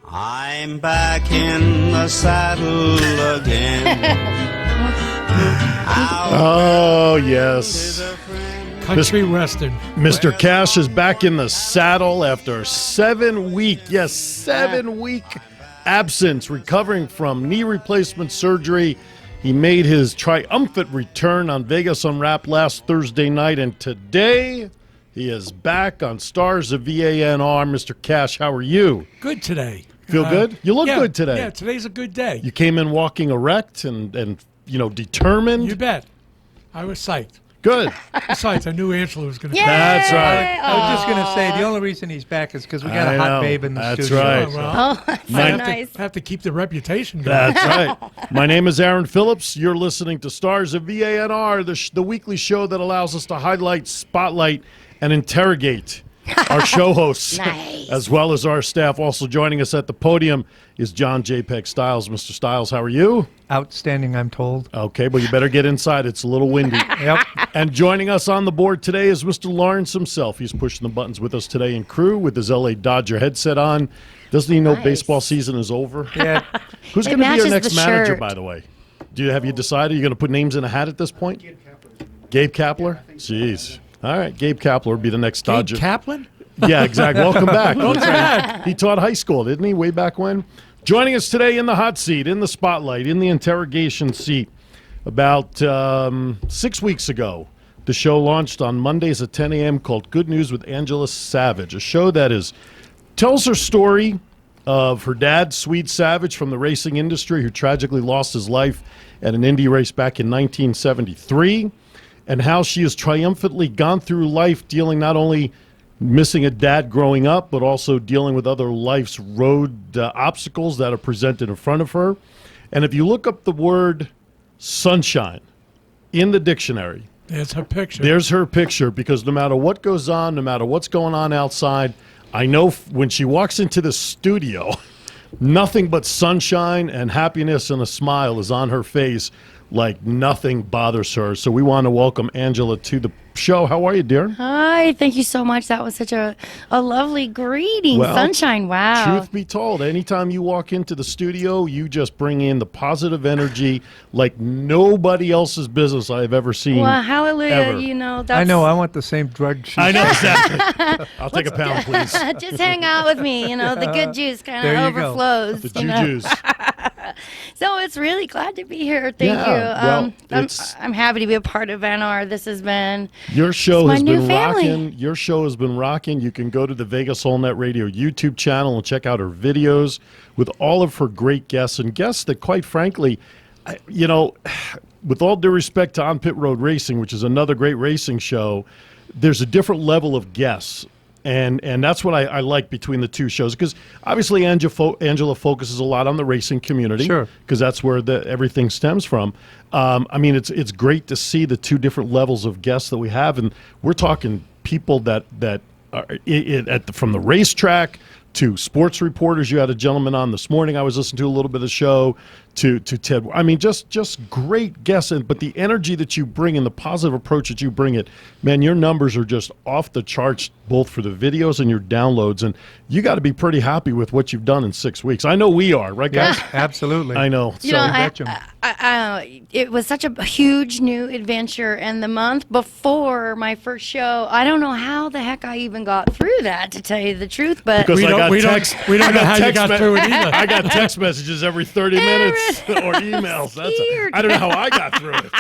I'm back in the saddle again. Oh, yes. Country Western. Mr. Cash is back in the saddle after 7 week absence, recovering from knee replacement surgery. He made his triumphant return on Vegas Unwrapped last Thursday night, and today he is back on Stars of VANR. Mr. Cash, how are you? Good today. Feel good? You look good today. Yeah, today's a good day. You came in walking erect and determined. You bet. I was psyched. Good. Besides, I knew Angela was going to come. That's right. I was just going to say, the only reason he's back is because we got a hot babe in the studio. That's right. Well, that's I have nice. to have to keep the reputation going. That's right. My name is Aaron Phillips. You're listening to Stars of VANR, the weekly show that allows us to highlight, spotlight, and interrogate our show hosts, Nice. as well as our staff. Also joining us at the podium is John JPEG Styles. Mr. Styles, how are you? Outstanding, I'm told. Okay, but you better get inside. It's a little windy. Yep. And joining us on the board today is Mr. Lawrence himself. He's pushing the buttons with us today in crew with his LA Dodger headset on. Doesn't he know Nice. baseball season is over? Yeah. Who's It going to be your matches next the manager, shirt. by the way? Have you decided? You're going to put names in a hat at this point? Gabe Kapler? Jeez. All right, Gabe Kapler will be the next Gabe Dodger. Kaplan? Yeah, exactly. Welcome back. Welcome back. He taught high school, didn't he, way back when? Joining us today in the hot seat, in the spotlight, in the interrogation seat, about 6 weeks ago, the show launched on Mondays at 10 a.m. called Good News with Angela Savage, a show that tells her story of her dad, Swede Savage, from the racing industry, who tragically lost his life at an Indy race back in 1973, and how she has triumphantly gone through life dealing not only missing a dad growing up, but also dealing with other life's road obstacles that are presented in front of her. And if you look up the word sunshine in the dictionary, There's her picture. there's her picture, because no matter what goes on, no matter what's going on outside, I know when she walks into the studio, nothing but sunshine and happiness and a smile is on her face, like nothing bothers her. So we want to welcome Angela to the show. How are you, dear? Hi, thank you so much. That was such a lovely greeting. Well, Sunshine, wow. Truth be told, anytime you walk into the studio, you just bring in the positive energy like nobody else's business I've ever seen. Well, hallelujah. ever. That's... I know, I want the same drug she's I know, exactly. I'll take a pound, please. Just hang out with me. The good juice kind There of you go. overflows. The jujus. So it's really glad to be here. Thank Yeah, you. well, I'm happy to be a part of VANR. This has been Your show my has new been family. rocking. Your show has been rocking. You can go to the Vegas All Net Radio YouTube channel and check out her videos with all of her great guests, and guests that, quite frankly, with all due respect to On Pit Road Racing, which is another great racing show, there's a different level of guests. And that's what I like between the two shows, because obviously Angela focuses a lot on the racing community, Sure, because that's where everything stems from. It's great to see the two different levels of guests that we have, and we're talking people that are from the racetrack to sports reporters. You had a gentleman on this morning I was listening to a little bit of the show, to Ted. Just great guests. But the energy that you bring and the positive approach that you bring it, man, your numbers are just off the charts, both for the videos and your downloads. And you got to be pretty happy with what you've done in 6 weeks. I know we are, right, guys? Absolutely. I know. It was such a huge new adventure, and the month before my first show, I don't know how the heck I even got through that, to tell you the truth. But Because we I got don't text. know I got how you text got me- through it either. I got text messages every 30 minutes or emails. scared. I don't know how I got through it.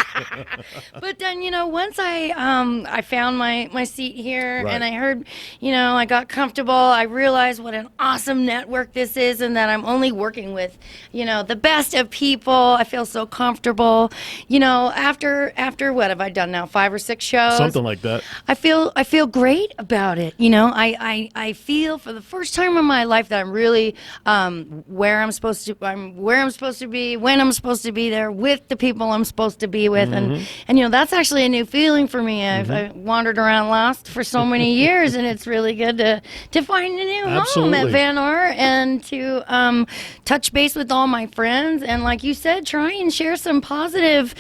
But then, once I found my seat here, Right. and I heard, I got comfortable. I realized what an awesome network this is, and that I'm only working with, the best of people. I feel so comfortable. After what have I done now? 5 or 6 shows. Something like that. I feel great about it. I feel for the first time in my life that I'm really where I'm supposed to be, when I'm supposed to be there, with the people I'm supposed to be with, and that's actually a new feeling for me. I wandered around lost for so many years, and it's really good to find a new home at Absolutely. VANR, and to touch base with all my friends, and like you said, try and share some positive,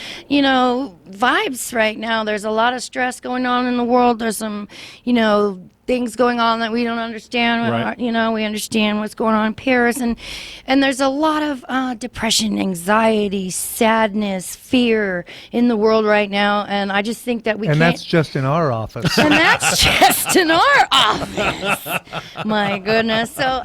vibes right now. There's a lot of stress going on in the world. There's some, things going on that we don't understand. Right. We understand what's going on in Paris, and there's a lot of depression, anxiety, sadness, fear in the world right now. And I just think that we And can't. that's just in our office. And that's just in our office. My goodness. So,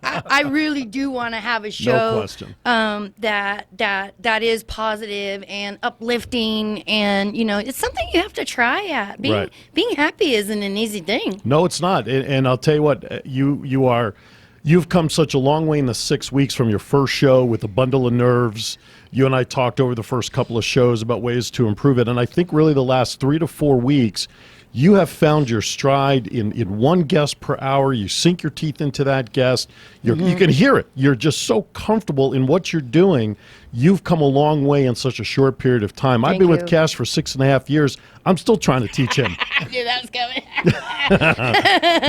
I really do want to have a show question. that is positive and uplifting, and it's something you have to try at. Being happy isn't an easy thing. No, it's not. And I'll tell you what, you've come such a long way in the 6 weeks from your first show with a bundle of nerves. You and I talked over the first couple of shows about ways to improve it. And I think really the last 3 to 4 weeks, you have found your stride in one guest per hour. You sink your teeth into that guest. You can hear it. You're just so comfortable in what you're doing. You've come a long way in such a short period of time. I've been with Cash for 6.5 years. I'm still trying to teach him. I knew that was coming.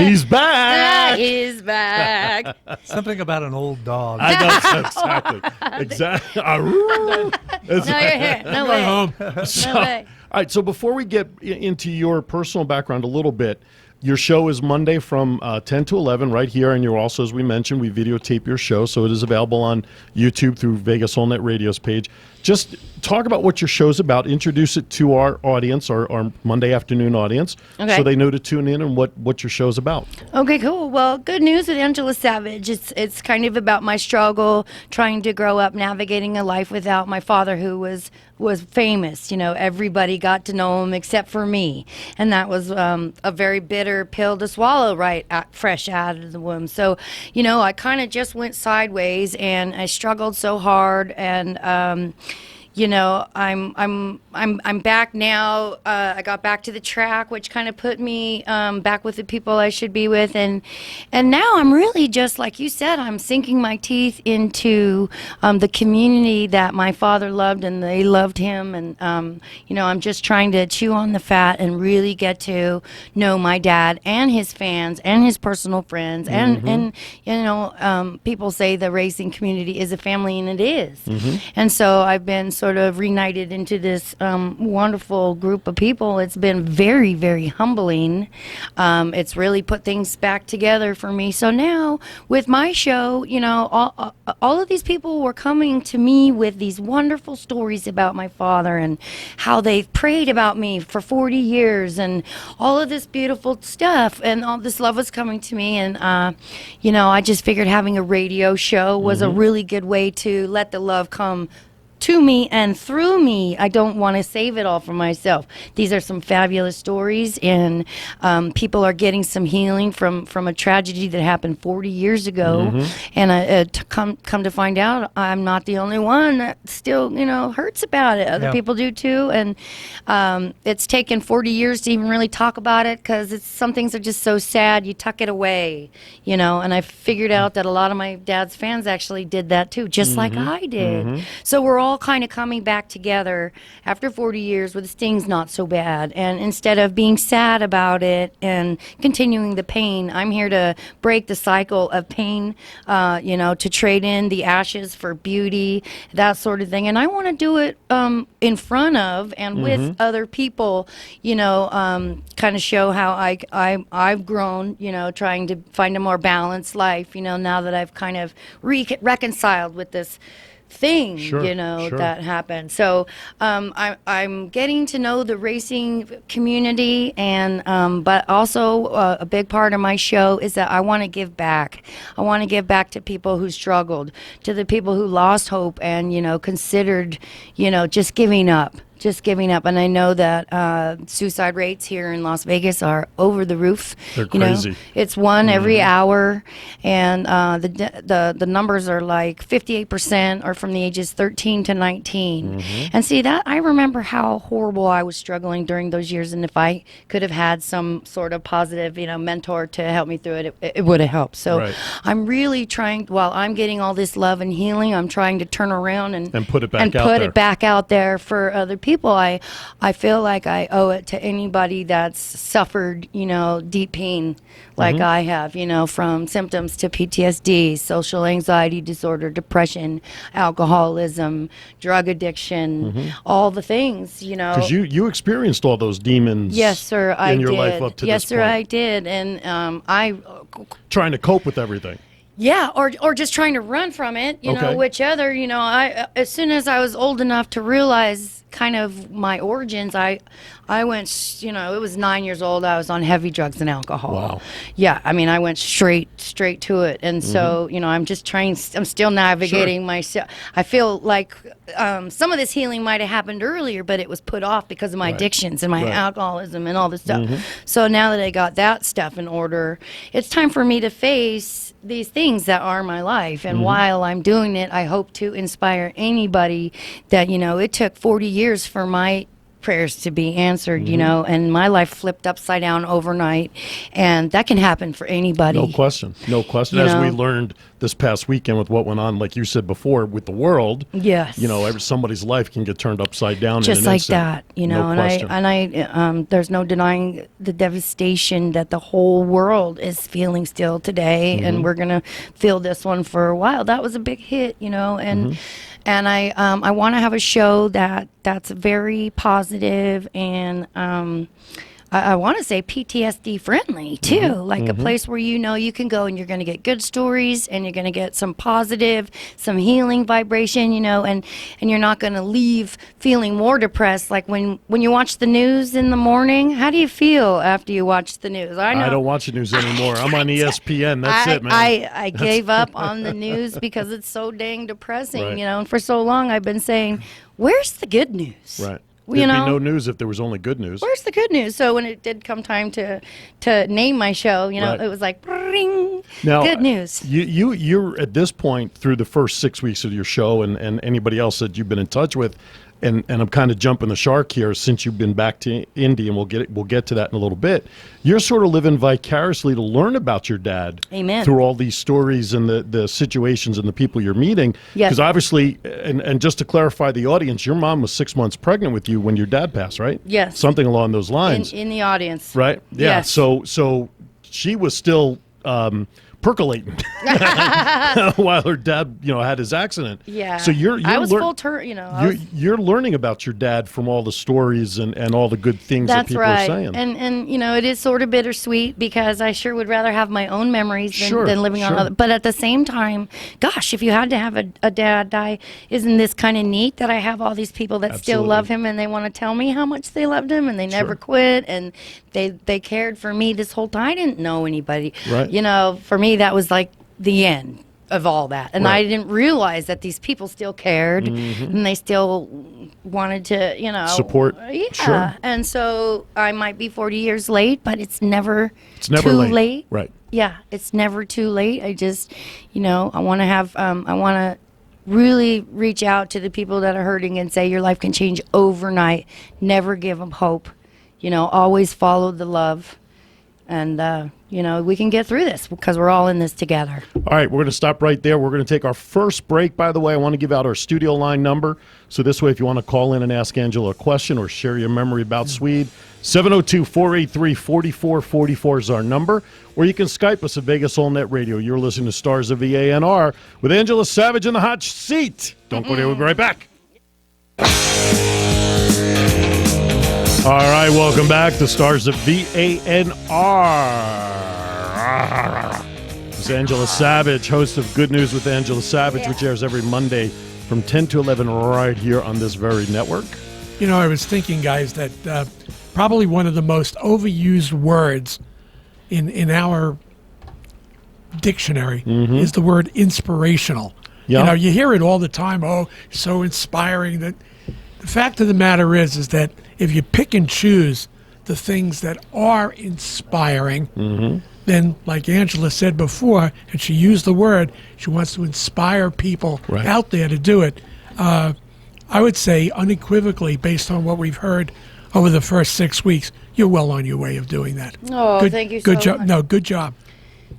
He's back. He's back. Something about an old dog. I know, exactly. No, you're here. No way. Home. No way. All right, so before we get into your personal background a little bit, your show is Monday from 10 to 11 right here, and you're also, as we mentioned, we videotape your show, so it is available on YouTube through Vegas All Net Radio's page. Just talk about what your show's about. Introduce it to our audience, our Monday afternoon audience, Okay. so they know to tune in and what your show's about. Okay, cool. Well, good news with Angela Savage. It's kind of about my struggle trying to grow up, navigating a life without my father, who was famous. Everybody got to know him except for me, and that was a very bitter pill to swallow fresh out of the womb. So, I kind of just went sideways, and I struggled so hard, and I'm back now. I got back to the track, which kind of put me back with the people I should be with, and now I'm really just like you said. I'm sinking my teeth into the community that my father loved, and they loved him, and I'm just trying to chew on the fat and really get to know my dad and his fans and his personal friends, and people say the racing community is a family, and it is. And so I've been sort of reunited into this wonderful group of people. It's been very, very humbling. It's really put things back together for me. So now with my show, all of these people were coming to me with these wonderful stories about my father and how they've prayed about me for 40 years and all of this beautiful stuff, and all this love was coming to me. And I just figured having a radio show was a really good way to let the love come to me and through me. I don't want to save it all for myself. These are some fabulous stories, and people are getting some healing from a tragedy that happened 40 years ago. And come to find out, I'm not the only one that still hurts about it. Other people do too, and it's taken 40 years to even really talk about it, because some things are just so sad you tuck it away, and I figured out that a lot of my dad's fans actually did that too, just like I did. So we're all kind of coming back together after 40 years with things not so bad, and instead of being sad about it and continuing the pain, I'm here to break the cycle of pain, to trade in the ashes for beauty, that sort of thing. And I want to do it in front of and with other people, kind of show how I've grown, trying to find a more balanced life, now that I've kind of reconciled with this thing, that happened. So I'm getting to know the racing community, and but also a big part of my show is that I want to give back. I want to give back to people who struggled, to the people who lost hope and considered just giving up. And I know that suicide rates here in Las Vegas are over the roof. They're crazy. It's one every hour, and the numbers are like 58% are from the ages 13 to 19. And see, that I remember how horrible I was struggling during those years, and if I could have had some sort of positive, mentor to help me through it, it would have helped. So I'm really trying, while I'm getting all this love and healing, I'm trying to turn around and put it back out there for other people. people. I feel like I owe it to anybody that's suffered, deep pain like I have, from symptoms to PTSD, social anxiety disorder, depression, alcoholism, drug addiction, all the things, Because you experienced all those demons. Yes, sir, I in your did. life up to yes, this sir, point. I did, and Trying to cope with everything. yeah, or just trying to run from it, Okay. which other, I as soon as I was old enough to realize kind of my origins, I went, it was 9 years old, I was on heavy drugs and alcohol. Wow. Yeah, I mean, I went straight to it. And so, I'm just trying, I'm still navigating myself. I feel like some of this healing might have happened earlier, but it was put off because of my addictions and my alcoholism and all this stuff. So now that I got that stuff in order, it's time for me to face these things that are my life. And while I'm doing it, I hope to inspire anybody that, it took 40 years for my prayers to be answered, and my life flipped upside down overnight, and that can happen for anybody. No question. As we learned this past weekend with what went on, like you said before, with the world. Yes. Somebody's life can get turned upside down Just in an like instant. that, No question. and I there's no denying the devastation that the whole world is feeling still today, and we're gonna feel this one for a while. That was a big hit, and I want to have a show that's very positive and I want to say PTSD friendly too, like a place where you can go and you're going to get good stories and you're going to get some positive, some healing vibration, and you're not going to leave feeling more depressed. Like when you watch the news in the morning, how do you feel after you watch the news? I know I don't watch the news anymore. I'm on ESPN. That's it, man. I gave up on the news because it's so dang depressing, Right. And for so long I've been saying, where's the good news? Right. You There'd know? be no news if there was only good news. Where's the good news? So when it did come time to name my show, Right. it was like, ring, Now, good news. You're at this point through the first 6 weeks of your show and anybody else that you've been in touch with, and I'm kind of jumping the shark here since you've been back to Indy, and we'll get to that in a little bit. You're sort of living vicariously to learn about your dad. Amen. Through all these stories and the situations and the people you're meeting. Yes. Because obviously, and just to clarify the audience, your mom was 6 months pregnant with you when your dad passed, right? Yes. Something along those lines. In the audience. Right? Yeah. Yes. So she was still percolating while her dad, had his accident. Yeah. So you're I was full turn, you're learning about your dad from all the stories and all the good things that That's people right. are saying. And it is sort of bittersweet because I sure would rather have my own memories Sure, than living on sure. other. But at the same time, gosh, if you had to have a dad die, isn't this kind of neat that I have all these people that still Absolutely. love him and they want to tell me how much they loved him and they never Sure. quit and they cared for me this whole time. I didn't know anybody. Right. For me that was like the end of all that, and Right. I didn't realize that these people still cared and they still wanted to Support. yeah. Sure. And so I might be 40 years late, but it's never never too late. Right. Yeah, it's never too late. I just I want to have I want to really reach out to the people that are hurting and say your life can change overnight. Never give them hope. Always follow the love. And, we can get through this because we're all in this together. All right, we're going to stop right there. We're going to take our first break. By the way, I want to give out our studio line number. So this way, if you want to call in and ask Angela a question or share your memory about Swede, 702-483-4444 is our number. Or you can Skype us at Vegas All Net Radio. You're listening to Stars of VANR with Angela Savage in the hot seat. Don't go there. We'll be right back. All right, welcome back to Stars of VANR. This is Angela Savage, host of Good News with Angela Savage, which airs every Monday from 10 to 11 right here on this very network. I was thinking, guys, that probably one of the most overused words in our dictionary is the word inspirational. Yeah. You hear it all the time. Oh, so inspiring. That the fact of the matter is that if you pick and choose the things that are inspiring, then, like Angela said before, and she used the word, she wants to inspire people Right. out there to do it. I would say unequivocally, based on what we've heard over the first 6 weeks, you're well on your way of doing that. Oh, thank you so Good job. much. No, good job.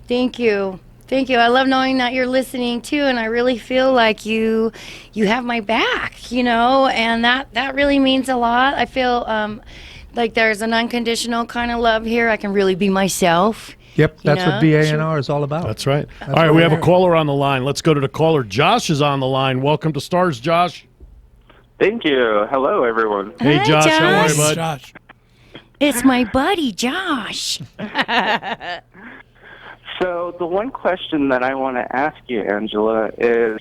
Thank you. Thank you. I love knowing that you're listening too, and I really feel like you have my back, and that really means a lot. I feel like there's an unconditional kind of love here. I can really be myself. Yep, that's what VANR is all about. That's right. All right, we have a caller on the line. Let's go to the caller. Josh is on the line. Welcome to Stars, Josh. Thank you. Hello, everyone. Hey, Hi, Josh. How are you, Josh. bud? Josh. It's my buddy, Josh. So the one question that I want to ask you, Angela, is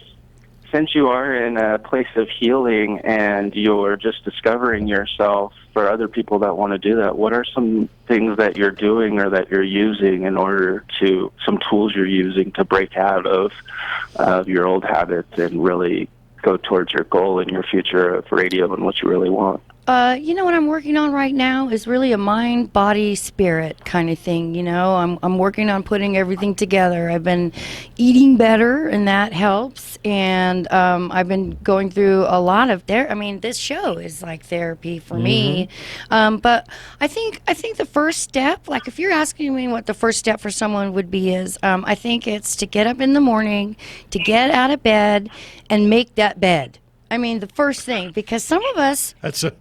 since you are in a place of healing and you're just discovering yourself for other people that want to do that, what are some things that you're doing or that you're using in order to, some tools you're using to break out of your old habits and really go towards your goal and your future of radio and what you really want? What I'm working on right now is really a mind, body, spirit kind of thing. I'm working on putting everything together. I've been eating better, and that helps. And I've been going through a lot of this show is like therapy for me. But I think the first step, like if you're asking me what the first step for someone would be, is I think it's to get up in the morning, to get out of bed, and make that bed. The first thing, because some of us, That's a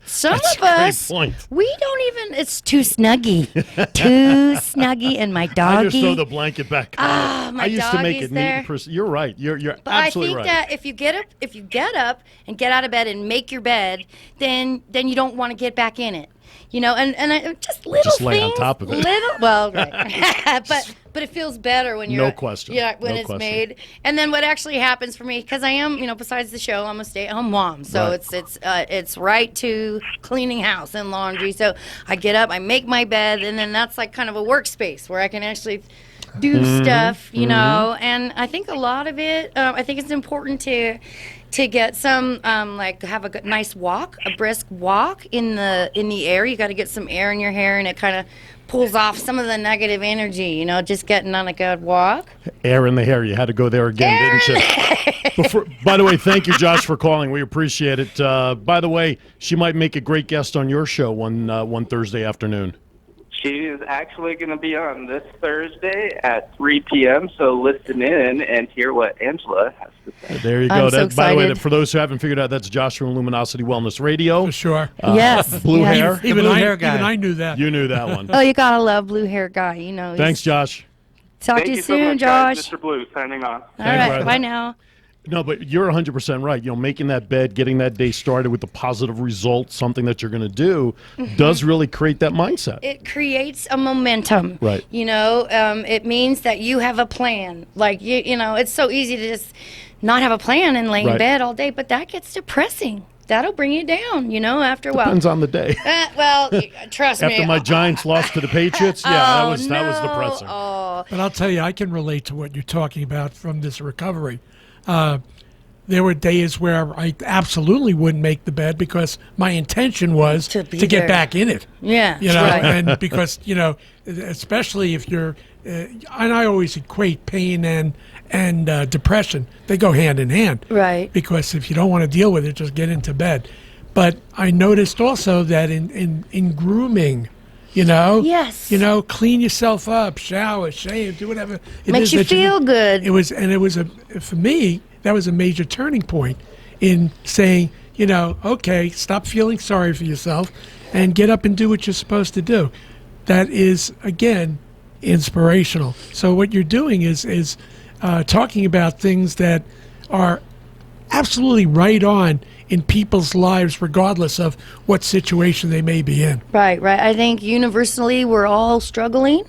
great point. we don't even, it's too snuggy, and my doggy. I just throw the blanket back on. My I used to make doggy's it there. neat. You're right. You're But I absolutely think right. that if you get up and get out of bed and make your bed, then you don't want to get back in it. Just little Just lay on things, top of it. Right. but it feels better when you're No question. Yeah, when No it's question. made. And then what actually happens for me, because I am, besides the show, I'm a stay-at-home mom, so Right. it's right to cleaning house and laundry. So I get up, I make my bed, and then that's like kind of a workspace where I can actually do stuff, And I think a lot of it, I think it's important to get some have a nice walk, a brisk walk in the air. You got to get some air in your hair, and it kind of pulls off some of the negative energy. Just getting on a good walk. Air in the hair. You had to go there again, didn't you? By the way, thank you, Josh, for calling. We appreciate it. By the way, she might make a great guest on your show one Thursday afternoon. She is actually going to be on this Thursday at 3 p.m., so listen in and hear what Angela has to say. There you go. I'm so By the way, excited. for those who haven't figured out, that's Josh from Luminosity Wellness Radio. For sure. Yes. Blue yes. hair. Even blue I, hair guy. even I knew that. You knew that one. Oh, you gotta love blue hair guy. he's- Thanks, Josh. Talk Thank to you you so soon, much, guys. Josh. Mr. Blue signing off. All Thank you, right. brother. Bye now. No, but you're 100% right. Making that bed, getting that day started with a positive result, something that you're going to do, does really create that mindset. It creates a momentum. Right. It means that you have a plan. Like, it's so easy to just not have a plan and lay in Right. bed all day, but that gets depressing. That'll bring you down, after a while. Depends on the day. Trust me. After my Giants lost to the Patriots, that was no. depressing. Oh, But I'll tell you, I can relate to what you're talking about from this recovery. There were days where I absolutely wouldn't make the bed because my intention was To to be get there. back in it. yeah. Right. Right. And because, especially if you're, and I always equate pain and depression, they go hand in hand. Right. Because if you don't want to deal with it, just get into bed. But I noticed also that in grooming, Yes. clean yourself up, shower, shave, do whatever. It Makes is you that do. feel good. It was for me, that was a major turning point in saying, okay, stop feeling sorry for yourself and get up and do what you're supposed to do. That is, again, inspirational. So what you're doing is talking about things that are absolutely right on in people's lives, regardless of what situation they may be in. Right. I think universally we're all struggling,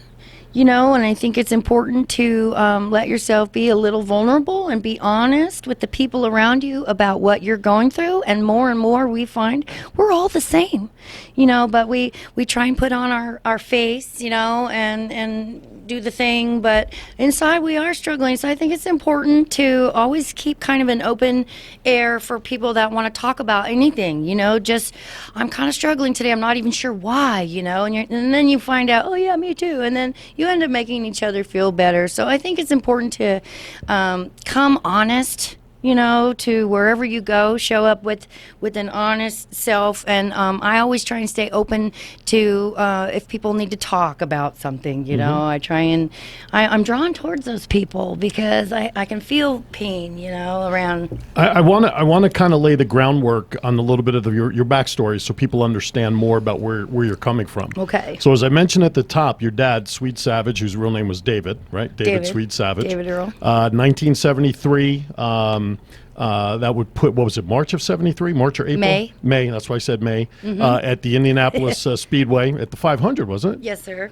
and I think it's important to let yourself be a little vulnerable and be honest with the people around you about what you're going through. And more we find we're all the same, but we try and put on our face, and do the thing, but inside we are struggling. So I think it's important to always keep kind of an open air for people that want to talk about anything, just I'm kind of struggling today. I'm not even sure why, and then you find out, oh yeah, me too. And then you end up making each other feel better. So I think it's important to come honest, to wherever you go. Show up with an honest self, and I always try and stay open to if people need to talk about something. I try and I'm drawn towards those people because I can feel pain, around. I want to kind of lay the groundwork on a little bit of your backstory so people understand more about where you're coming from. Okay. So as I mentioned at the top, your dad, Swede Savage, whose real name was David, right? David Swede Savage. David Earl. 1973. That would put, what was it, March of 73? March or April? May. That's why I said May. At the Indianapolis Speedway at the 500, wasn't it? Yes, sir.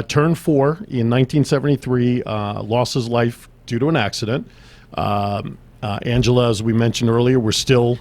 Turned 4 in 1973, lost his life due to an accident. Angela, as we mentioned earlier, was still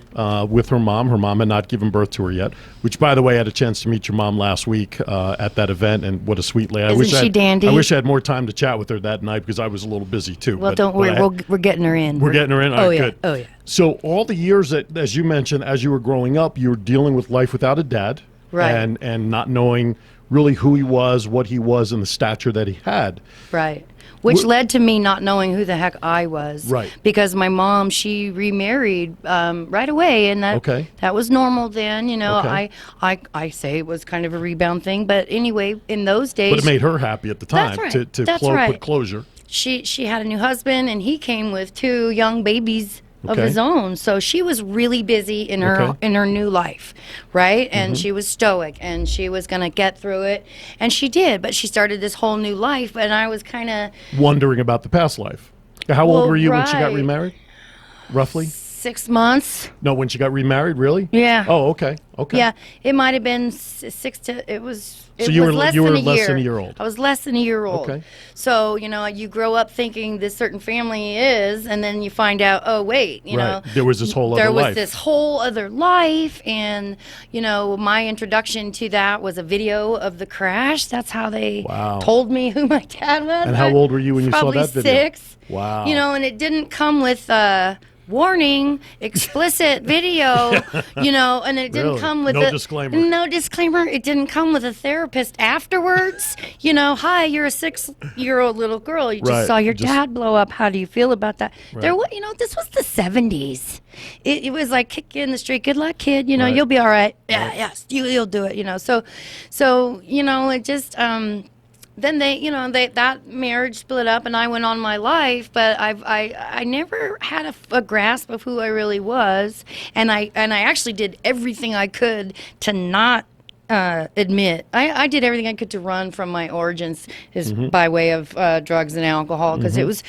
with her mom. Her mom had not given birth to her yet, which, by the way, I had a chance to meet your mom last week at that event, and what a sweet lady. Isn't she dandy? I wish I had more time to chat with her that night because I was a little busy, too. Well, don't worry. We're getting her in. We're getting her in? All right, yeah. good. Oh, yeah. So all the years that, as you mentioned, as you were growing up, you were dealing with life without a dad. Right. And not knowing really who he was, what he was, and the stature that he had. Right. Which led to me not knowing who the heck I was. Right. Because my mom, she remarried right away, and that was normal then. Okay. I say it was kind of a rebound thing, but anyway, in those days. But it made her happy at the time. That's right. To That's right. put closure. She had a new husband, and he came with 2 young babies of his own. So she was really busy in her new life, right? And she was stoic, and she was going to get through it, and she did. But she started this whole new life, and I was kind of wondering about the past life. How old were you when she got remarried? Roughly? 6 months. No, when she got remarried, really? Yeah. Oh, okay. Yeah, it might have been 6 to. It was. So you were less less than than a year old. I was less than a year old. Okay. So you grow up thinking this certain family is, and then you find out, oh wait, there was this whole other life. There was this whole other life, and my introduction to that was a video of the crash. That's how they told me who my dad was. And how old were you when you saw that video? Probably 6. Wow. And it didn't come with warning, explicit video, and it didn't come with no disclaimer. No disclaimer. It didn't come with a therapist afterwards. Hi, you're a 6-year-old little girl. You just saw your dad blow up. How do you feel about that? Right. There, this was the 70s. It was like kick you in the street. Good luck, kid. You'll be all right. Yeah, yes, you'll do it. So it just. Then that marriage split up, and I went on my life. But I never had a grasp of who I really was, and I actually did everything I could to not admit. I did everything I could to run from my origins, by way of drugs and alcohol, because it was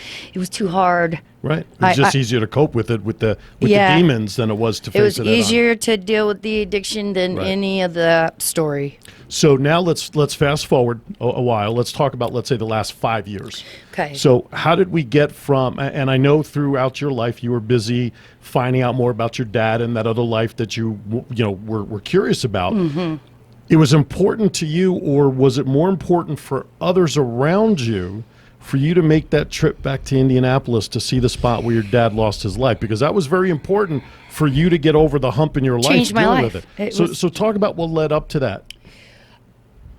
too hard. Right. It was just easier to cope with it with the demons than it was to face it. It was easier to deal with the addiction than any of the story. So now let's fast forward a while. Let's talk about, let's say, the last 5 years. Okay. So how did we get from, and I know throughout your life you were busy finding out more about your dad and that other life that you were curious about. It was important to you, or was it more important for others around you for you to make that trip back to Indianapolis to see the spot where your dad lost his life? Because that was very important for you to get over the hump in your life. Changed my dealing life. with it. So talk about what led up to that.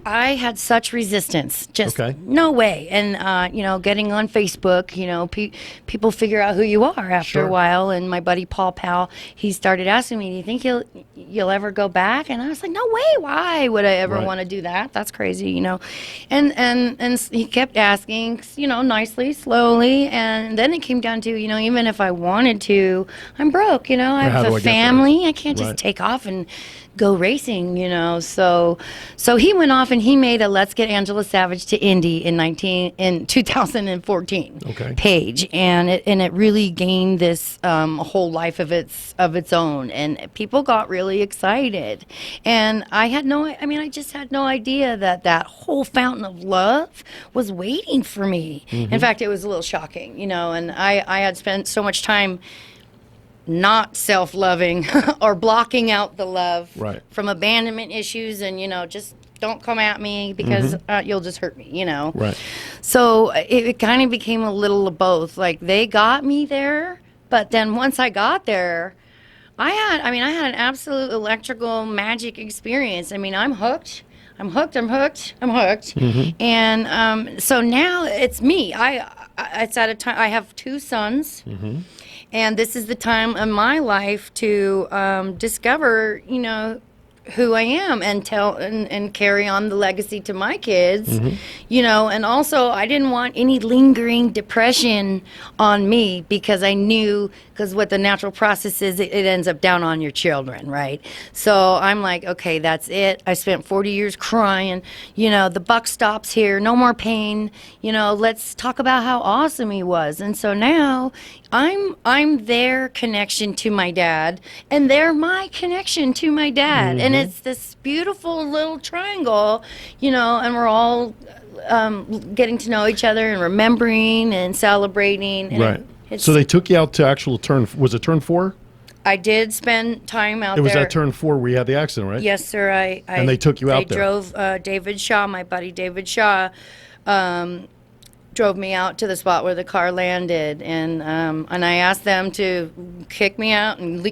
I had such resistance, just no way. And, getting on Facebook, people figure out who you are after a while. And my buddy Paul Powell, he started asking me, do you think you'll ever go back? And I was like, no way. Why would I ever want to do that? That's crazy, And he kept asking, nicely, slowly. And then it came down to, even if I wanted to, I'm broke, I have a family. I can't just take off and go racing, So he went off and he made a "Let's Get Angela Savage to Indy" in 2014 page, and it really gained this whole life of its own, and people got really excited, and I just had no idea that whole fountain of love was waiting for me. In fact, it was a little shocking, and I had spent so much time not self-loving or blocking out the love from abandonment issues, and just don't come at me because you'll just hurt me, So it kind of became a little of both. Like, they got me there, but then once I got there, I had an absolute electrical magic experience. I'm hooked. And so now it's me. It's at a time. I have 2 sons. And this is the time in my life to discover, who I am and tell and carry on the legacy to my kids, and also I didn't want any lingering depression on me because I knew, because what the natural process is, it ends up down on your children, right? So I'm like, okay, that's it. I spent 40 years crying, the buck stops here, no more pain, let's talk about how awesome he was. And so now I'm their connection to my dad, and they're my connection to my dad. And it's this beautiful little triangle, and we're all getting to know each other and remembering and celebrating. And right. So they took you out to actual turn. Was it turn 4? I did spend time out there. It was at turn 4 where you had the accident, right? Yes, sir. And they took you out there. They drove David Shaw, my buddy David Shaw, drove me out to the spot where the car landed, and I asked them to kick me out and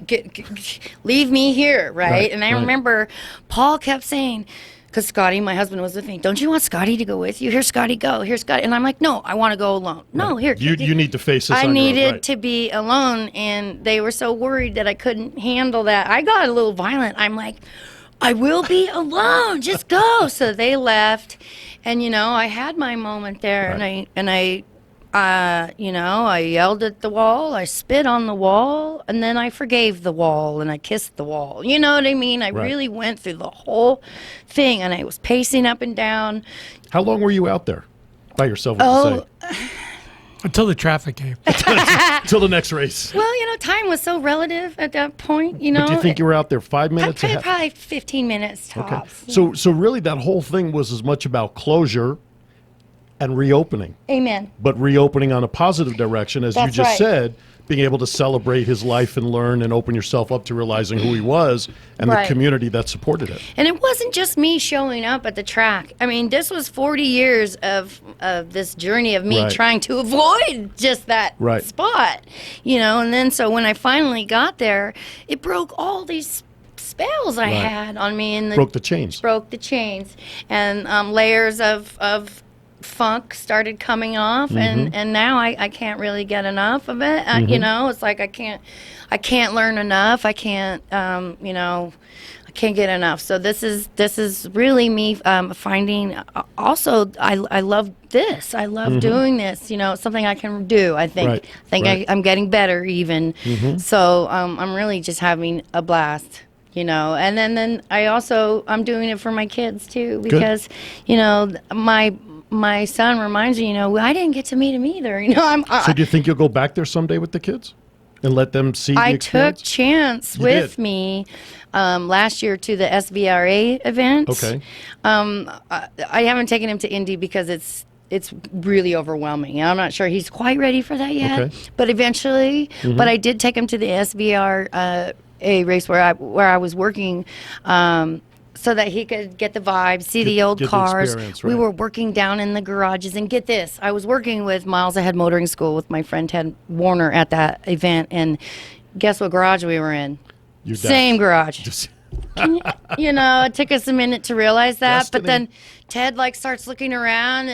leave me here, right? And I remember Paul kept saying, because Scotty, my husband, was with me, don't you want Scotty to go with you? Here, Scotty, go. Here, Scotty. And I'm like, no, I want to go alone. No, here. You need to face this on your own, needed to be alone, and they were so worried that I couldn't handle that. I got a little violent. I'm like, I will be alone. Just go. So they left, and I had my moment there, and I yelled at the wall, I spit on the wall, and then I forgave the wall, and I kissed the wall. You know what I mean? I really went through the whole thing, and I was pacing up and down. How long were you out there by yourself? What to say? Until the traffic came. Until the next race. Well, time was so relative at that point, But do you think you were out there 5 minutes? Probably 15 minutes tops. Okay. So really that whole thing was as much about closure and reopening. Amen. But reopening on a positive direction, as you just said, being able to celebrate his life and learn and open yourself up to realizing who he was and the community that supported it. And it wasn't just me showing up at the track. I mean, this was 40 years of this journey of me trying to avoid just that spot, and then so when I finally got there, it broke all these spells I had on me. And broke the chains. Broke the chains. And layers of funk started coming off, and now I can't really get enough of it. It's like I can't learn enough. I can't I can't get enough. So this is really me finding. Also, I love this. I love doing this. It's something I can do. I think. I'm getting better even. So I'm really just having a blast. And then I'm doing it for my kids too, because my son reminds me, I didn't get to meet him either. So do you think you'll go back there someday with the kids and let them see the experience? I took Chance with me last year to the SVRA event. Okay. I haven't taken him to Indy because it's really overwhelming. I'm not sure he's quite ready for that yet. But eventually. But I did take him to the SVR a race where I was working. So that he could get the vibe, see the old cars. We were working down in the garages, and get this, I was working with Miles Ahead Motoring School with my friend Ted Warner at that event, and guess what garage we were in? Same garage. It took us a minute to realize that, but then Ted starts looking around,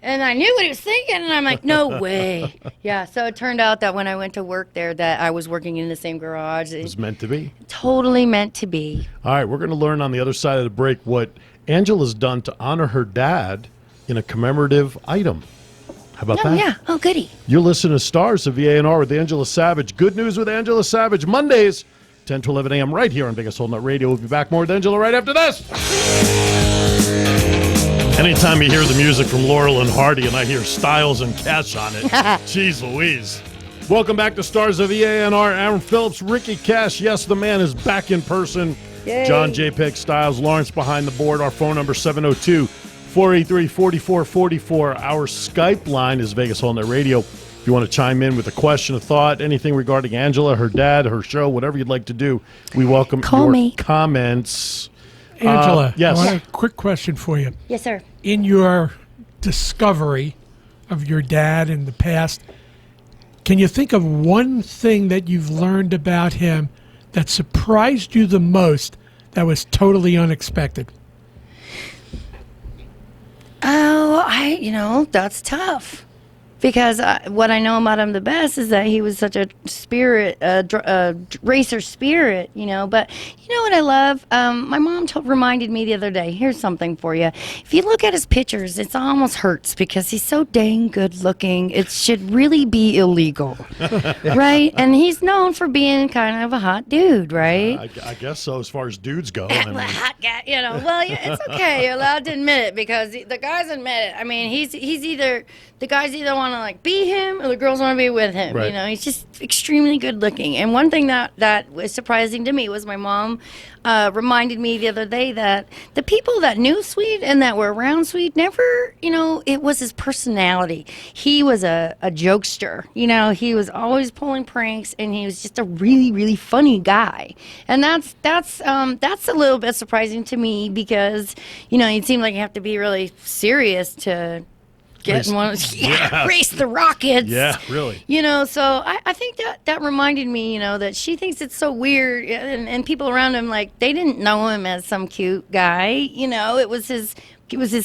and I knew what he was thinking, and I'm like, no way. Yeah, so it turned out that when I went to work there, that I was working in the same garage. It was meant to be. Totally meant to be. All right, we're going to learn on the other side of the break what Angela's done to honor her dad in a commemorative item. How about that? Yeah. Oh, goody. You're listening to Stars of VANR with Angela Savage. Good news with Angela Savage. Mondays, 10 to 11 a.m. right here on Biggest Whole Nut Radio. We'll be back more with Angela right after this. Anytime you hear the music from Laurel and Hardy and I hear Styles and Cash on it, jeez Louise. Welcome back to Stars of VANR. Aaron Phillips, Ricky Cash. Yes, the man is back in person. Yay. John JPEG Styles, Lawrence behind the board. Our phone number 702-483-4444. Our Skype line is Vegas Whole Nut Radio. If you want to chime in with a question, a thought, anything regarding Angela, her dad, her show, whatever you'd like to do, we welcome your comments. Angela, yes. I want a quick question for you. Yes, sir. In your discovery of your dad in the past, can you think of one thing that you've learned about him that surprised you the most that was totally unexpected? Oh, that's tough. because what I know about him the best is that he was such a spirit, racer spirit, you know. But you know what I love? My mom reminded me the other day. Here's something for you. If you look at his pictures, it almost hurts because he's so dang good looking. It should really be illegal, right? And he's known for being kind of a hot dude, right? I guess so, as far as dudes go. Hot guy, you know. Well, yeah, it's okay. You're allowed to admit it because the guys admit it. I mean, he's either the guys either want to like be him or the girls want to be with him. Right. You know, he's just extremely good looking. And one thing that was surprising to me was my mom reminded me the other day that the people that knew Swede and that were around Swede never, you know, it was his personality. He was a jokester. You know, he was always pulling pranks, and he was just a really, really funny guy. And that's a little bit surprising to me because, you know, it seemed like you have to be really serious to get in one. Race the rockets. Yeah, really. You know, so I think that reminded me, you know, that she thinks it's so weird, and people around him, like, they didn't know him as some cute guy. You know, it was his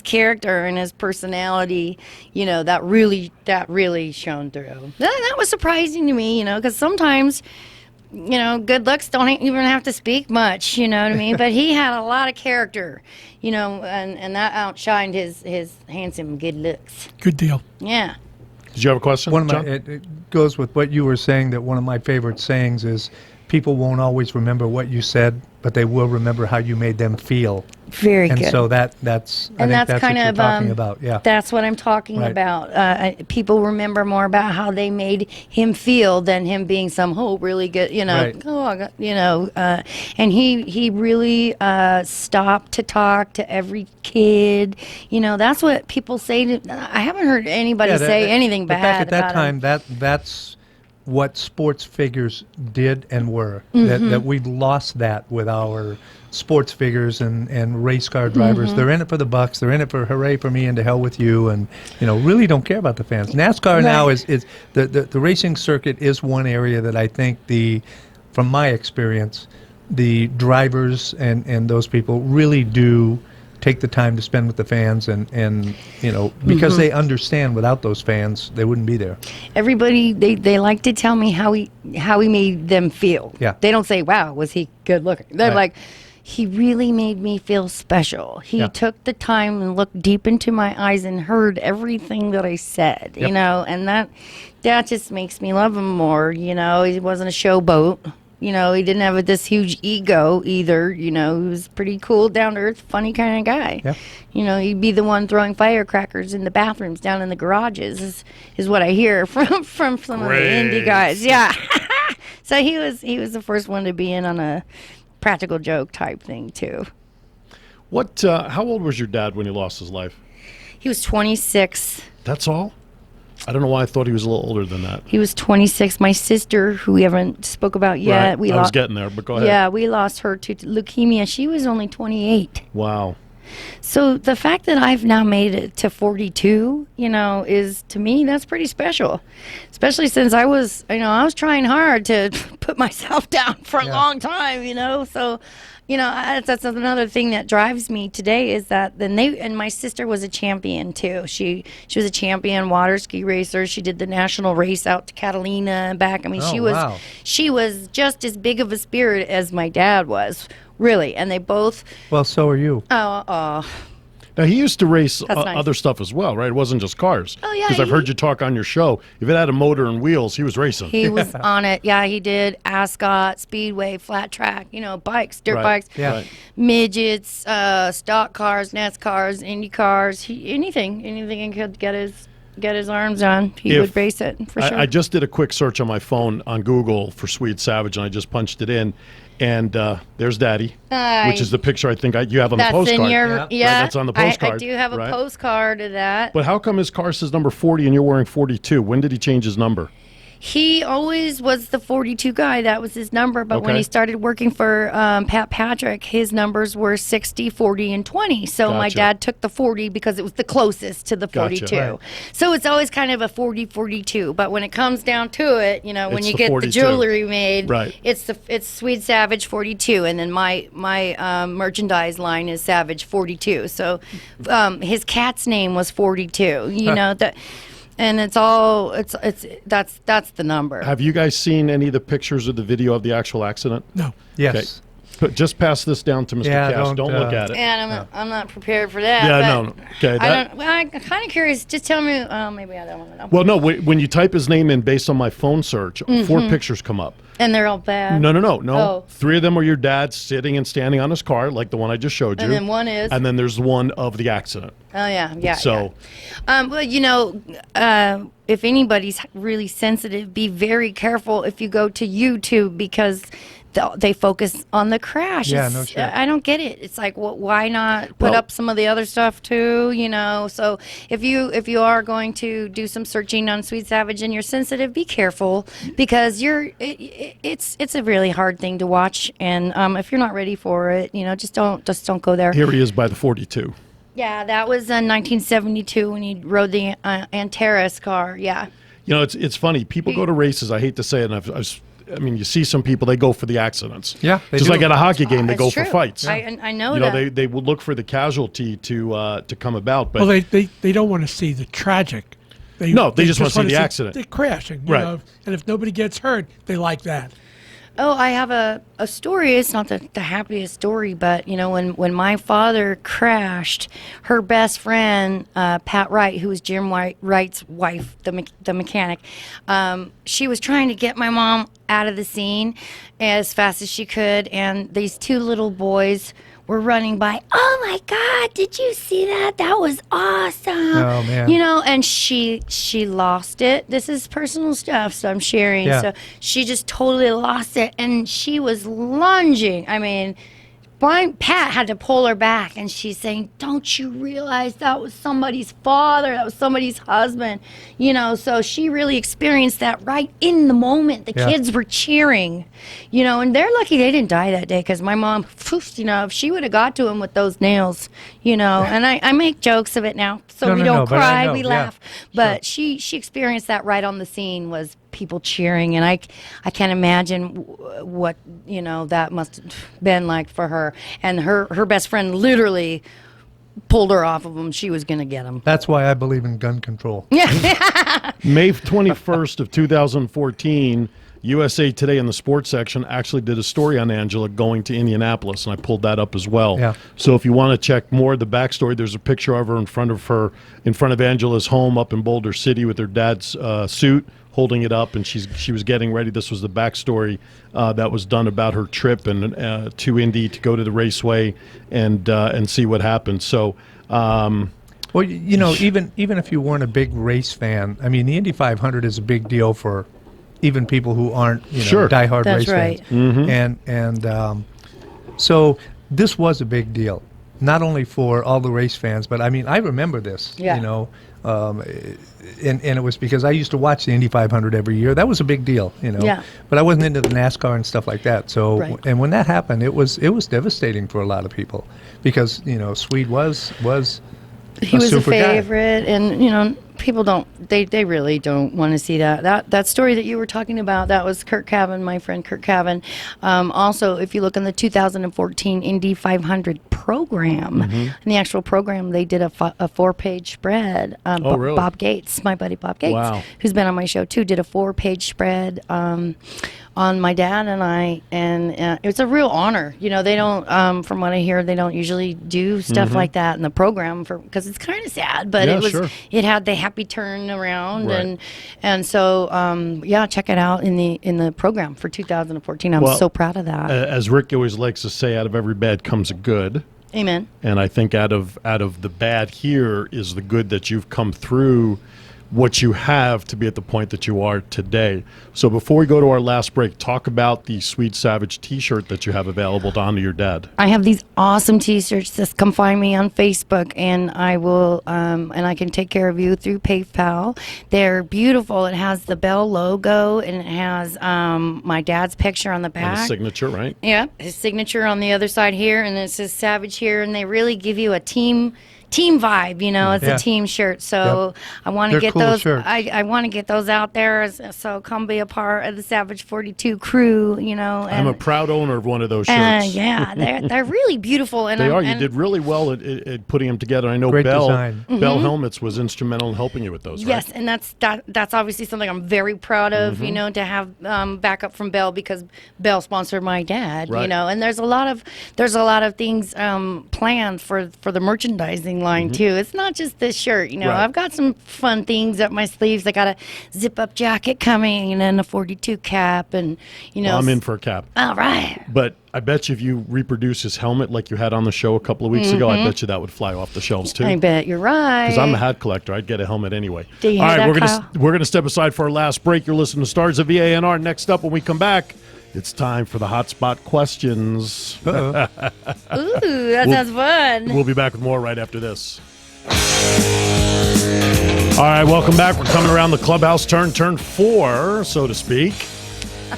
character and his personality, you know, that really shone through. That was surprising to me, you know, because sometimes, you know, good looks don't even have to speak much, you know what I mean? But he had a lot of character, you know, and that outshined his handsome good looks. Good deal. Yeah. Did you have a question, John? It goes with what you were saying, that one of my favorite sayings is, people won't always remember what you said, but they will remember how you made them feel. Very and good. So that's and that's what kind you're of talking about. Yeah. That's what I'm talking Right. about. People remember more about how they made him feel than him being some really good, you know. Right. Oh, I got, you know. And he really stopped to talk to every kid. You know, that's what people say. I haven't heard anybody say anything but bad back at that about time, him. that's what sports figures did and were. Mm-hmm. That we've lost that with our sports figures and race car drivers. Mm-hmm. They're in it for the bucks. They're in it for hooray for me and to hell with you, and you know, really don't care about the fans. NASCAR now is the racing circuit is one area that I think from my experience, the drivers and those people really do take the time to spend with the fans, and you know, because they understand without those fans they wouldn't be there. Everybody they like to tell me how he made them feel. Yeah. They don't say, "Wow, was he good looking?" They're Right. like, "He really made me feel special. He Yeah. took the time and looked deep into my eyes and heard everything that I said." You Yep. know, and that just makes me love him more. You know, he wasn't a showboat. You know, he didn't have this huge ego either. You know, he was pretty cool, down to earth, funny kind of guy. Yeah. You know, he'd be the one throwing firecrackers in the bathrooms down in the garages is what I hear from some of the indie guys. Yeah. So he was the first one to be in on a practical joke type thing too. What? How old was your dad when he lost his life? He was 26. That's all? I don't know why I thought he was a little older than that. He was 26. My sister, who we haven't spoke about yet, Right. I was getting there, but go ahead. Yeah, we lost her to leukemia. She was only 28. Wow. So the fact that I've now made it to 42, you know, is, to me, that's pretty special. Especially since I was trying hard to put myself down for a long time, you know. So, you know, that's another thing that drives me today is that and my sister was a champion too. She was a champion water ski racer. She did the national race out to Catalina and back. I mean, she was just as big of a spirit as my dad was. Really, and they both. Well, so are you. Now, he used to race That's nice. other stuff as well, right? It wasn't just cars. Oh, yeah, Because I've heard you talk on your show. If it had a motor and wheels, he was racing. He was on it. Yeah, he did Ascot, Speedway, flat track, you know, bikes, dirt bikes, Yeah. midgets, stock cars, NASCARs, Indy cars, anything he could get his arms on, he would race it for sure. I just did a quick search on my phone on Google for Swede Savage, and I just punched it in. And there's Daddy, which is the picture I think you have on the postcard. In your, Right, that's on the postcard. I do have a right? postcard of that. But how come his car says number 40 and you're wearing 42? When did he change his number? He always was the 42 guy. That was his number. But when he started working for Pat Patrick, his numbers were 60, 40, and 20. So my Gotcha. dad took the 40 because it was the closest to the 42. Gotcha. Right. So it's always kind of a 40, 42. But when it comes down to it, you know, when It's you the get 42. the jewelry made, Right. it's Swede Savage 42. And then my merchandise line is Savage 42. So his cat's name was 42. You know, that. and it's all that's the number. Have you guys seen any of the pictures or the video of the actual accident? No. Yes. Okay. Just pass this down to Mr. Yeah, Cass. Don't look at it. And I'm not prepared for that. Yeah, but no. Okay. I'm kind of curious. Just tell me. Maybe I don't want to know. Well, no. When you type his name in based on my phone search, 4 pictures come up. And they're all bad. No. Oh. 3 of them are your dad sitting and standing on his car, like the one I just showed you. And then one is. And then there's one of the accident. Oh yeah. So, Well, if anybody's really sensitive, be very careful if you go to YouTube because they focus on the crash. Yeah, no shit. I don't get it. It's like, well, why not put Well- up some of the other stuff too? So if you are going to do some searching on Swede Savage and you're sensitive, be careful because it's a really hard thing to watch. And if you're not ready for it, just don't go there. here he is by the 42. Yeah, that was in 1972 when he rode the Antares car. Yeah. It's funny. People go to races. I hate to say it. And I mean, you see some people, they go for the accidents. Yeah, they Just do. like at a hockey game, they It's go true. for fights. I know that. They will look for the casualty to come about. But Well, they don't want to see the tragic. They just wanna see the accident. The crashing, Right. and if nobody gets hurt, they like that. Oh, I have a story. It's not the happiest story, but when my father crashed, her best friend Pat Wright, who was Jim Wright's wife, the mechanic, she was trying to get my mom out of the scene as fast as she could, and these 2 little boys were running by. Oh my God! Did you see that? That was awesome. Oh, man. And she lost it. This is personal stuff, so I'm sharing. Yeah. So she just totally lost it, and she was lunging. I mean, Pat had to pull her back, and she's saying, "Don't you realize that was somebody's father? That was somebody's husband?" So she really experienced that right in the moment. The Yeah. kids were cheering, and they're lucky they didn't die that day because my mom, if she would have got to him with those nails, and I make jokes of it now, so No, we no, don't no, but I cry, know, we yeah, laugh. But she experienced that right on the scene was people cheering, and I can't imagine what that must have been like for her. And her best friend literally pulled her off of him. She was going to get him. That's why I believe in gun control. May 21st of 2014, USA Today in the sports section actually did a story on Angela going to Indianapolis, and I pulled that up as well. Yeah. So if you want to check more of the backstory, there's a picture of her in front of Angela's home up in Boulder City with her dad's suit, holding it up, and she was getting ready. This was the backstory that was done about her trip and to Indy to go to the raceway and see what happened. So. Well, even if you weren't a big race fan, I mean, the Indy 500 is a big deal for even people who aren't, Sure. diehard That's race right. fans. And so this was a big deal, not only for all the race fans, but I mean, I remember this, Yeah. and it was because I used to watch the Indy 500 every year. That was a big deal, Yeah. But I wasn't into the NASCAR and stuff like that. So, Right. and when that happened, it was devastating for a lot of people because Swede was He was a super guy. favorite, and people don't they really don't want to see that story that you were talking about. That was Kurt Cavan, my friend Kurt Cavan. Also, if you look in the 2014 Indy 500 program, in the actual program, they did a 4-page spread. Oh, really? Bob Gates, my buddy Bob Gates, Wow. who's been on my show too, did a 4-page spread on my dad and I, and it's a real honor. They don't, from what I hear, they don't usually do stuff like that in the program because it's kind of sad. But Yeah, it was, sure. it had the happy turn around, Right. and so check it out in the program for 2014. I'm Well, so proud of that. As Rick always likes to say, out of every bad comes a good. Amen. And I think out of the bad here is the good that you've come through what you have to be at the point that you are today. So before we go to our last break, talk about the Swede Savage t-shirt that you have available to honor your dad. I have these awesome T-shirts. Just come find me on Facebook, and I will, and I can take care of you through PayPal. They're beautiful. It has the Bell logo, and it has my dad's picture on the And back. a signature, right? Yeah, his signature on the other side here, and it says Savage here, and they really give you a team team vibe. You know, it's Yeah. a team shirt. So I want to They're get cool those. shirts. I want to get those out there. So come be a part of the Savage 42 crew. You know, I'm a and proud owner of one of those shirts. yeah, they're really beautiful. And They I'm- are. You and- did really well at putting them together. I know Great Bell design. Bell Helmets was instrumental in helping you with those. Yes, right? and that's obviously something I'm very proud of. Mm-hmm. You know, to have backup from Bell because Bell sponsored my dad. Right. You know, and there's a lot of things planned for the merchandising line too. It's not just this shirt. You know, Mm-hmm. Right. I've got some fun things up my sleeves. I got a zip up jacket coming, and then a 42 cap, and you know. I'm in for a cap. All right. But I bet you if you reproduce his helmet like you had on the show a couple of weeks ago, I bet you that would fly off the shelves too. I bet you're right. Because I'm a hat collector, I'd get a helmet anyway. Do you All hear right, that, we're gonna step aside for our last break. You're listening to Stars of VANR. Next up, when we come back, it's time for the hotspot questions. Ooh, that sounds fun. We'll be back with more right after this. All right, welcome back. We're coming around the clubhouse turn 4, so to speak,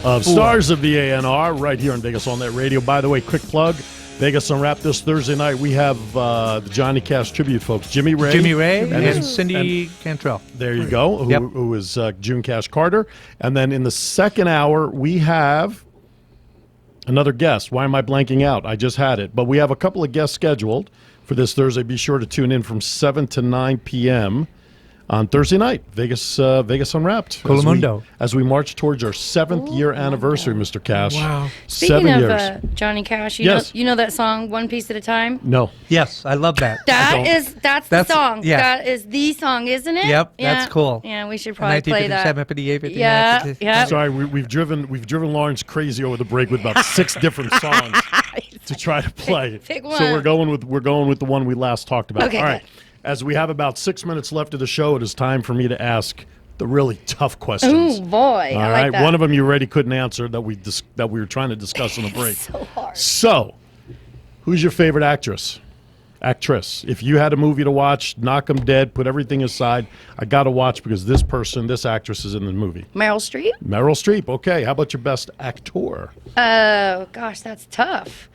of Stars of VANR right here on Vegas on That Radio. By the way, quick plug, Vegas Unwrapped this Thursday night. We have the Johnny Cash tribute folks, Jimmy Ray, and Cindy Cantrell. there you go, who is June Cash Carter. And then in the second hour, we have another guest. Why am I blanking out? I just had it. But we have a couple of guests scheduled for this Thursday. Be sure to tune in from 7 to 9 p.m. on Thursday night, Vegas Unwrapped. Colomundo. As we march towards our 7th year anniversary, Mr. Cash. Wow. 7 Speaking years. of Johnny Cash, Yes. you know that song "One Piece at a Time." No. Yes, I love that. That's the That's- song. yeah. That is the song, isn't it? Yep, Yeah. that's cool. Yeah, we should probably play that. 1957, 58, Yeah, 59. yeah. Sorry, we've driven Lawrence crazy over the break with about 6 different songs to try to play. Pick So one. we're going with the one we last talked about. Okay, All right. good. As we have about 6 minutes left of the show, it is time for me to ask the really tough questions. Ooh, boy. All I right. like that. One of them you already couldn't answer that we were trying to discuss in the break. So hard. So, who's your favorite actress? If you had a movie to watch, knock 'em dead, put everything aside, I got to watch because this actress is in the movie. Meryl Streep? Meryl Streep. Okay. How about your best actor? Oh, gosh, that's tough.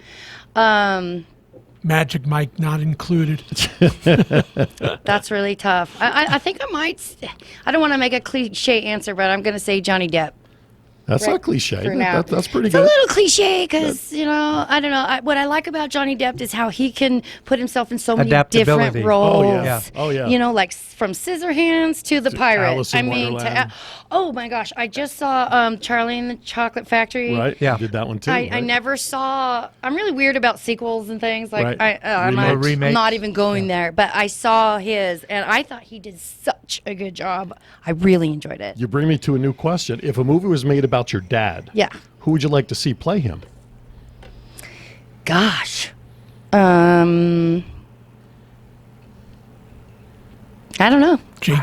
Magic Mike not included. That's really tough. I think I might. I don't want to make a cliche answer, but I'm going to say Johnny Depp. That's Right, not cliche. for now. That's pretty It's good. a little cliche because, you know, I don't know. What I like about Johnny Depp is how he can put himself in so many different Adaptability. roles. Oh, yeah. Yeah. Oh, yeah. You know, like from Scissorhands to the pirate. Alice in Wonderland. Oh my gosh! I just saw Charlie and the Chocolate Factory. Right? Yeah. You did that one too. I right? never saw. I'm really weird about sequels and things. Like Right. I'm Remakes. not even going there. But I saw his, and I thought he did such a good job. I really enjoyed it. You bring me to a new question. If a movie was made about your dad, Yeah. who would you like to see play him? Gosh. I don't know. Jake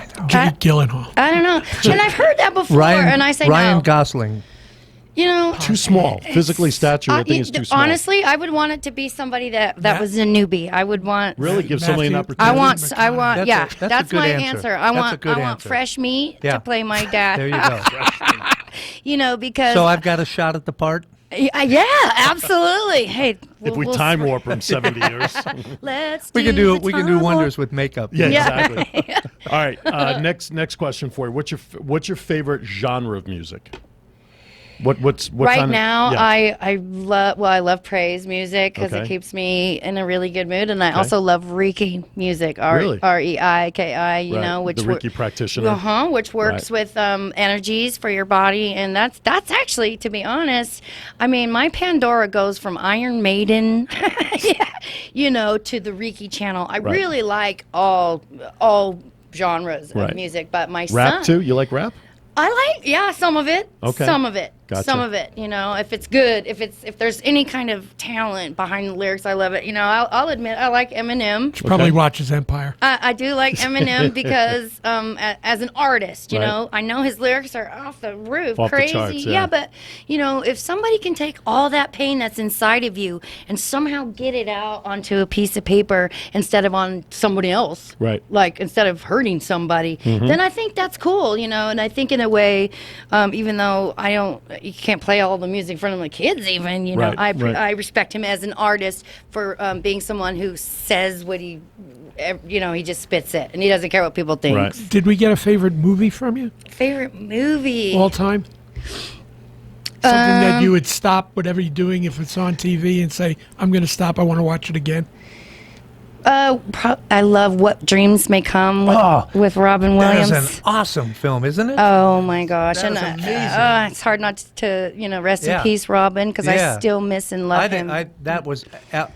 Gyllenhaal. I don't know. And I've heard that before, Ryan, and I say Ryan no. Gosling. You know, Too small. Physically stature, I think is too small. honestly, I would want it to be somebody that was a newbie. I would want. Really give somebody an Matthew- opportunity. I want. That's Yeah, a that's good my answer. I That's want. a good I want answer. fresh meat Yeah. to play my dad. There you go. You know, because. So I've got a shot at the part. Yeah, absolutely. Hey, If we time warp from 70 years. let's. We can do. do wonders with makeup. Yeah, Yeah. exactly. All right. Next question for you. What's your favorite genre of music? What Right kind of- now, yeah. I love praise music because Okay. it keeps me in a really good mood, and I also love Reiki music. Really? R-E-I-K-I. You Right, know, which the Reiki practitioner. which works Right. with energies for your body, and that's actually, to be honest, I mean, my Pandora goes from Iron Maiden, yeah, you know, to the Reiki channel. I Right. really like all genres Right. of music, but my Rap son. too? You like rap? I like, yeah, some of it. Okay. Some of it. Gotcha. Some of it. You know, if it's good, if there's any kind of talent behind the lyrics, I love it. You know, I'll admit I like Eminem. Probably watches Empire. I do like Eminem because as an artist, you Right. know, I know his lyrics are off the roof, Off the crazy. charts, yeah. But you know, if somebody can take all that pain that's inside of you and somehow get it out onto a piece of paper instead of on somebody else, Right. like instead of hurting somebody, then I think that's cool, you know. And I think in a way, even though you can't play all the music in front of the kids, even, you know, Right, right. I respect him as an artist for being someone who says what he he just spits it, and he doesn't care what people think. Right. Did we get a favorite movie from you Favorite movie? all time? Something that you would stop whatever you're doing if it's on TV and say, "I'm going to stop. I want to watch it again." I love What Dreams May Come with Robin That Williams. is an awesome film, isn't it? Oh my gosh! That And is amazing. it's hard not to rest in Yeah. peace, Robin, because Yeah. I still miss and love I him. think that was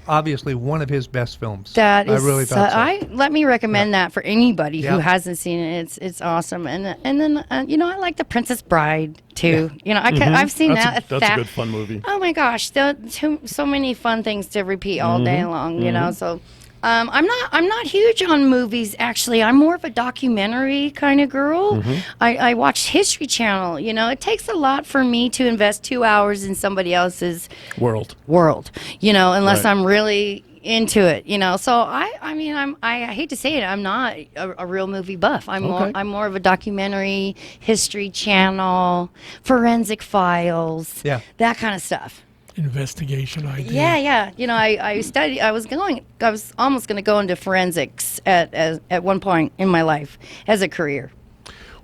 obviously one of his best films. That is, I really thought so. let me recommend that for anybody who Yeah. hasn't seen it. It's awesome, and then I like The Princess Bride too. I've seen That's that. a good fun movie. Oh my gosh, so many fun things to repeat all day long. So. I'm not huge on movies, actually. I'm more of a documentary kind of girl. I watch History Channel. It takes a lot for me to invest 2 hours in somebody else's World. unless Right. I'm really into it. So I hate to say it, I'm not a real movie buff. I'm more of a documentary, History Channel, Forensic Files, that kind of stuff. Investigation idea. Yeah. I studied. I was almost going to go into forensics at one point in my life as a career.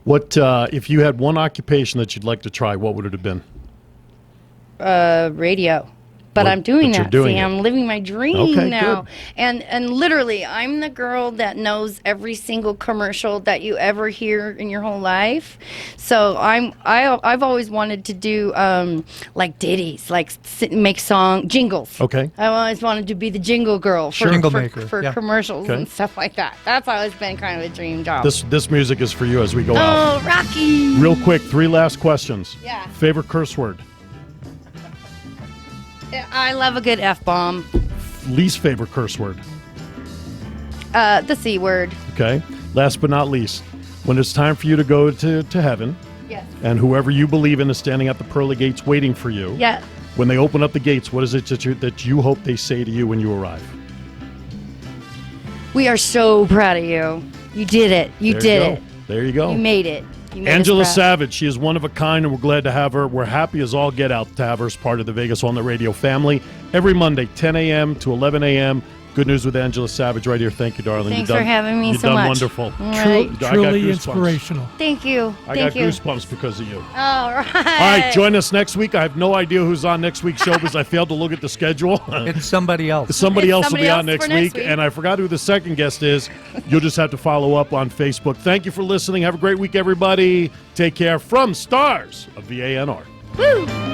What if you had one occupation that you'd like to try? What would it have been? Radio. But I'm doing but you're that. doing See, it. I'm living my dream Okay, now. good. And literally, I'm the girl that knows every single commercial that you ever hear in your whole life. So I've always wanted to do like ditties, like make song jingles. Okay. I always wanted to be the jingle girl for, Jingle for, maker, for yeah. commercials Okay. and stuff like that. That's always been kind of a dream job. This music is for you as we go out. Oh, Rocky! Real quick, 3 last questions. Yeah. Favorite curse word? I love a good F-bomb. Least favorite curse word? The C word. Okay. Last but not least, when it's time for you to go to heaven, Yes. and whoever you believe in is standing at the pearly gates waiting for you. Yeah. When they open up the gates, what is it that you hope they say to you when you arrive? We are so proud of you. You did it. You There did you go. it. There you go. You made it. You made us Angela proud. Savage, she is one of a kind, and we're glad to have her. We're happy as all get out to have her as part of the Vegas On The Radio family. Every Monday, 10 a.m. to 11 a.m. Good News with Angela Savage right here. Thank you, darling. Thanks You've for having me you've so done much. wonderful. All right. I got Truly goosebumps. inspirational. Thank you. I Thank got you. goosebumps because of you. All right. All right, join us next week. I have no idea who's on next week's show because I failed to look at the schedule. It's somebody else. Somebody It's else will somebody be on else next for next week, week. and I forgot who the second guest is. You'll just have to follow up on Facebook. Thank you for listening. Have a great week, everybody. Take care from Stars of VANR. Woo!